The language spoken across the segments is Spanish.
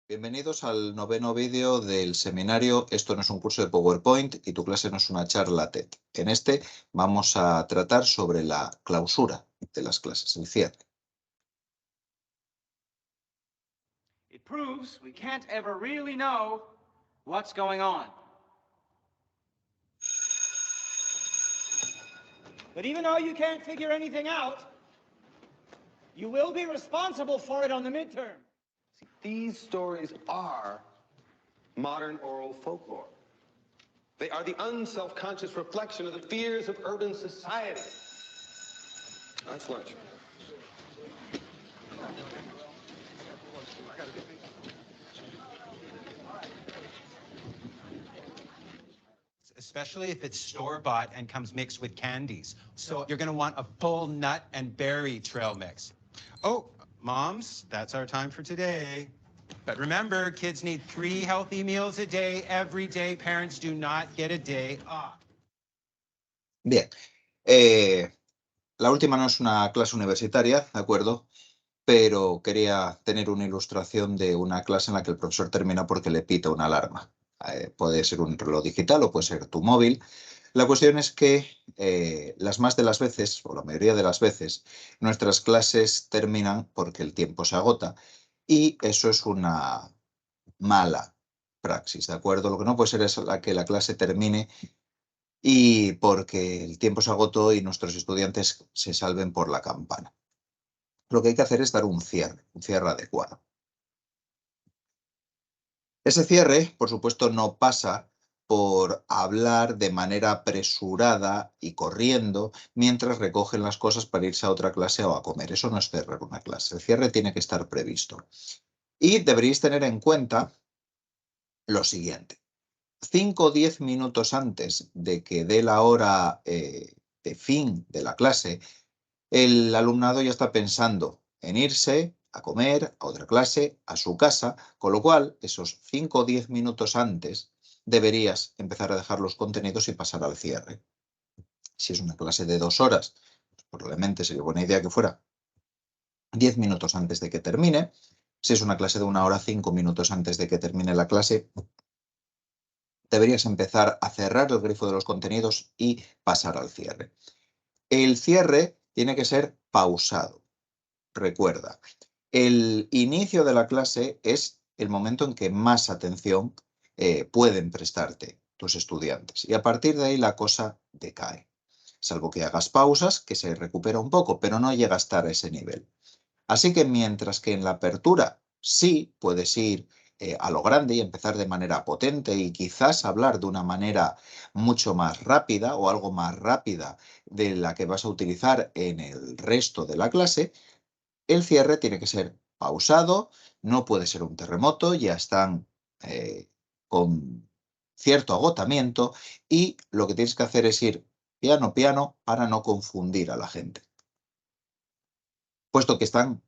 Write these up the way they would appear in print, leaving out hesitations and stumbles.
Bienvenidos al noveno vídeo del seminario Esto no es un curso de PowerPoint y tu clase no es una charla TED. En este vamos a tratar sobre la clausura de las clases, el cierre. It proves we can't ever really know what's going on. But even though you can't figure anything out, you will be responsible for it on the midterm. These stories are modern oral folklore. They are the unself-conscious reflection of the fears of urban society. That's lunch. Especially if it's store-bought and comes mixed with candies. So you're going to want a full nut and berry trail mix. Oh, moms, that's our time for today. But remember, kids need 3 healthy meals a day every day. Parents do not get a day off. Bien, la última no es una clase universitaria, ¿de acuerdo? Pero quería tener una ilustración de una clase en la que el profesor termina porque le pita una alarma. Puede ser un reloj digital o puede ser tu móvil. La cuestión es que las más de las veces, o la mayoría de las veces, nuestras clases terminan porque el tiempo se agota y eso es una mala praxis, ¿de acuerdo? Lo que no puede ser es que la clase termine y porque el tiempo se agotó y nuestros estudiantes se salven por la campana. Lo que hay que hacer es dar un cierre adecuado. Ese cierre, por supuesto, no pasa por hablar de manera apresurada y corriendo mientras recogen las cosas para irse a otra clase o a comer. Eso no es cerrar una clase. El cierre tiene que estar previsto. Y deberéis tener en cuenta lo siguiente. 5 o 10 minutos antes de que dé la hora de fin de la clase, el alumnado ya está pensando en irse a comer, a otra clase, a su casa, con lo cual esos 5 o 10 minutos antes deberías empezar a dejar los contenidos y pasar al cierre. Si es una clase de 2 horas, pues probablemente sería buena idea que fuera 10 minutos antes de que termine. Si es una clase de 1 hora, 5 minutos antes de que termine la clase, deberías empezar a cerrar el grifo de los contenidos y pasar al cierre. El cierre tiene que ser pausado. Recuerda, el inicio de la clase es el momento en que más atención pueden prestarte tus estudiantes y a partir de ahí la cosa decae. Salvo que hagas pausas, que se recupera un poco, pero no llega a estar a ese nivel. Así que mientras que en la apertura sí puedes ir a lo grande y empezar de manera potente y quizás hablar de una manera mucho más rápida o algo más rápida de la que vas a utilizar en el resto de la clase, el cierre tiene que ser pausado, no puede ser un terremoto, ya están con cierto agotamiento y lo que tienes que hacer es ir piano piano para no confundir a la gente. Puesto que están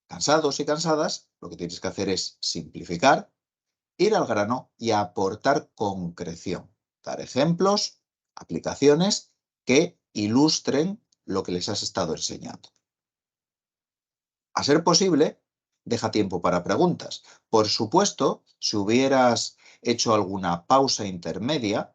cansados y cansadas, lo que tienes que hacer es simplificar, ir al grano y aportar concreción. Dar ejemplos, aplicaciones que ilustren lo que les has estado enseñando. A ser posible, deja tiempo para preguntas. Por supuesto, si hubieras hecho alguna pausa intermedia,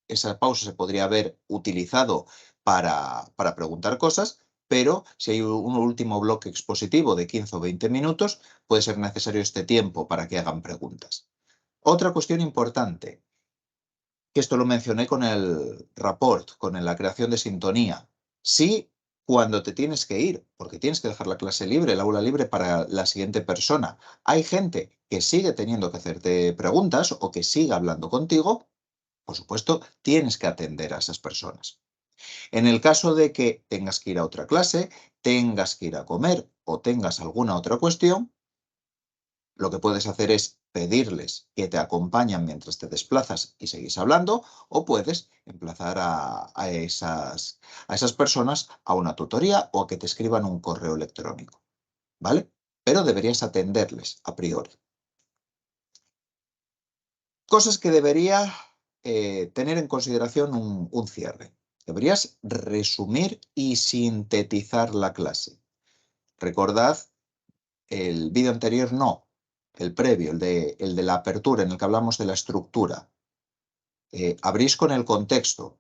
esa pausa se podría haber utilizado para preguntar cosas, pero si hay un último bloque expositivo de 15 o 20 minutos, puede ser necesario este tiempo para que hagan preguntas. Otra cuestión importante, que esto lo mencioné con el rapport, con la creación de sintonía. Sí, cuando te tienes que ir, porque tienes que dejar la clase libre, el aula libre para la siguiente persona. Hay gente que sigue teniendo que hacerte preguntas o que sigue hablando contigo, por supuesto, tienes que atender a esas personas. En el caso de que tengas que ir a otra clase, tengas que ir a comer o tengas alguna otra cuestión, lo que puedes hacer es pedirles que te acompañen mientras te desplazas y seguís hablando, o puedes emplazar a esas personas a una tutoría o a que te escriban un correo electrónico, ¿vale? Pero deberías atenderles a priori. Cosas que debería tener en consideración un cierre. Deberías resumir y sintetizar la clase. Recordad, el vídeo anterior no, el previo, el de la apertura, en el que hablamos de la estructura, abrís con el contexto.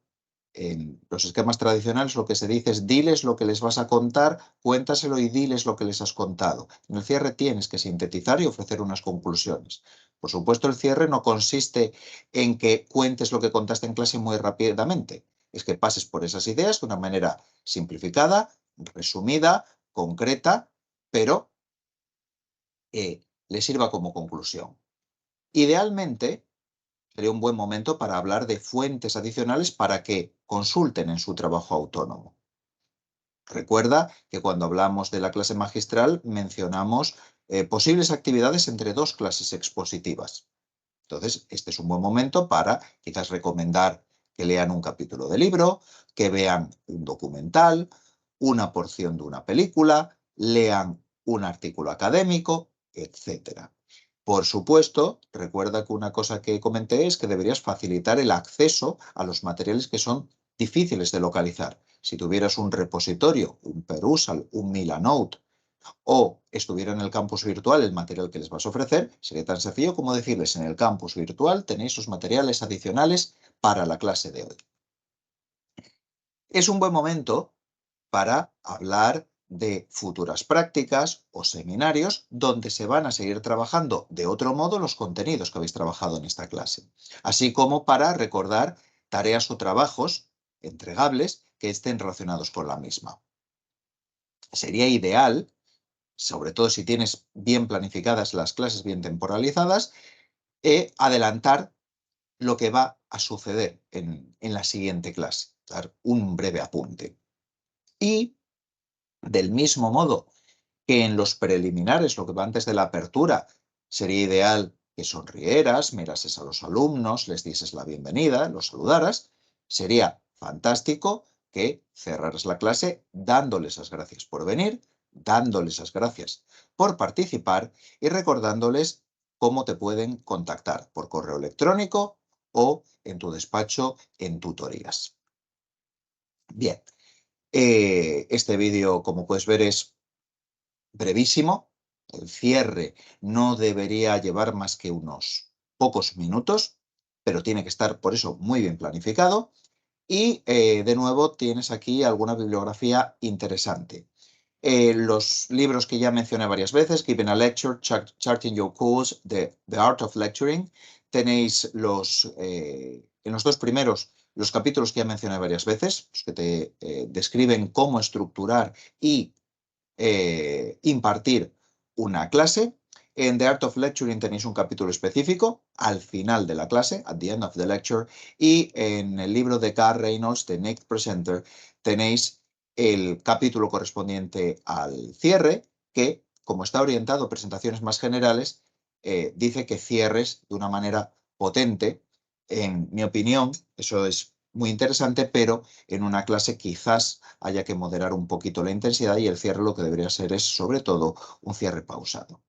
En los esquemas tradicionales lo que se dice es diles lo que les vas a contar, cuéntaselo y diles lo que les has contado. En el cierre tienes que sintetizar y ofrecer unas conclusiones. Por supuesto, el cierre no consiste en que cuentes lo que contaste en clase muy rápidamente. Es que pases por esas ideas de una manera simplificada, resumida, concreta, pero le sirva como conclusión. Idealmente, sería un buen momento para hablar de fuentes adicionales para que consulten en su trabajo autónomo. Recuerda que cuando hablamos de la clase magistral mencionamos posibles actividades entre dos clases expositivas. Entonces, este es un buen momento para quizás recomendar que lean un capítulo de libro, que vean un documental, una porción de una película, lean un artículo académico, etc. Por supuesto, recuerda que una cosa que comenté es que deberías facilitar el acceso a los materiales que son difíciles de localizar. Si tuvieras un repositorio, un Perusal, un Milanote o estuviera en el campus virtual el material que les vas a ofrecer, sería tan sencillo como decirles en el campus virtual tenéis los materiales adicionales para la clase de hoy. Es un buen momento para hablar de futuras prácticas o seminarios donde se van a seguir trabajando de otro modo los contenidos que habéis trabajado en esta clase, así como para recordar tareas o trabajos entregables que estén relacionados con la misma. Sería ideal, sobre todo si tienes bien planificadas las clases, bien temporalizadas, adelantar lo que va a suceder en la siguiente clase, dar un breve apunte. Y del mismo modo que en los preliminares, lo que va antes de la apertura, sería ideal que sonrieras, mirases a los alumnos, les dieses la bienvenida, los saludaras, sería fantástico que cerraras la clase dándoles las gracias por venir, dándoles las gracias por participar y recordándoles cómo te pueden contactar por correo electrónico o en tu despacho en tutorías. Bien, este vídeo, como puedes ver, es brevísimo. El cierre no debería llevar más que unos pocos minutos, pero tiene que estar por eso muy bien planificado. Y de nuevo tienes aquí alguna bibliografía interesante. Los libros que ya mencioné varias veces, Giving a Lecture, Charting Your Course, The Art of Lecturing. Tenéis en los dos primeros los capítulos que ya mencioné varias veces, los que te describen cómo estructurar y impartir una clase. En The Art of Lecturing tenéis un capítulo específico al final de la clase, at the end of the lecture, y en el libro de Carl Reynolds, The Next Presenter, tenéis el capítulo correspondiente al cierre, que, como está orientado a presentaciones más generales, dice que cierres de una manera potente. En mi opinión, eso es muy interesante, pero en una clase quizás haya que moderar un poquito la intensidad y el cierre lo que debería ser es, sobre todo, un cierre pausado.